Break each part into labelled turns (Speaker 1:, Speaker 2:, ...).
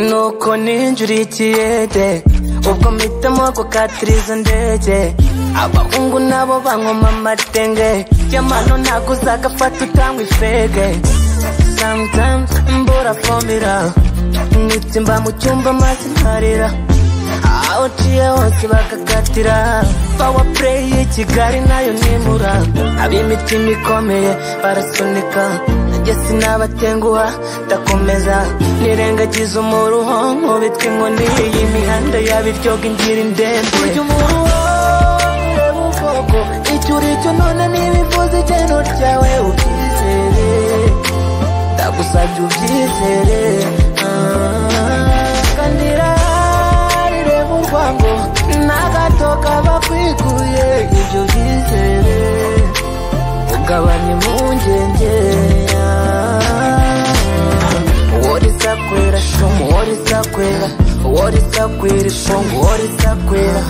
Speaker 1: nuko ninjura ikiyede ubwo mpitamo gukatiriza ndege abahungu nabo bankoma amatenge y'amano ntago uzagafata utangwa ifege sometimes mbura fomira nitimba mu cyumba maze nkarira aho uciye hose bakakatira power play y'i Kigali nayo nimura ab'imitima ikomeye barasunika nanjye sinabatenguha ndakomeza nirengagiza umuruho nkubitwa inkoni y'imihanda y'abiryoga ingira indembe ujya umuruho ureba ubwoko icyo uri cyo none ntibivuze igeno ryawe ubyizere ndagusabye ubyizere kandira rireba urwango n'agato kaba kwiguye ibyo byizere ugabanya impungenge worisakwera shumu worisakwera worisakwera shumu worisakwera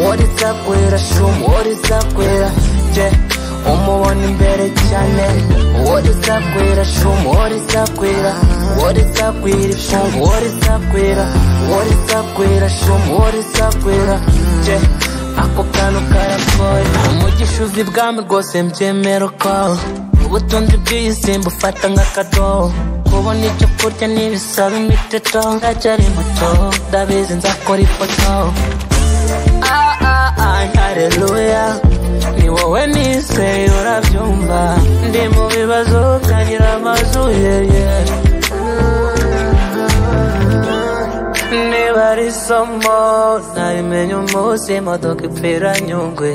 Speaker 1: worisakwera shumu worisakwera je umubona imbere cyane worisakwera shumu worisakwera worisakwera shumu worisakwera worisakwera shumu worisakwera je ako kantu karagoye umugisha uzi bwami rwose mbyemera uko ubutunzi bw'iyi si mbufata nk'akadobo kubona icyo kurya n'ibisaba imiteto ndacyari muto ndabizi nzakora ifoto haleluya ni wowe nizeye urabyumva ndi mu bibazo byangira amazu niba ari isomo nabimenye umunsi imodoka ipfira Nyungwe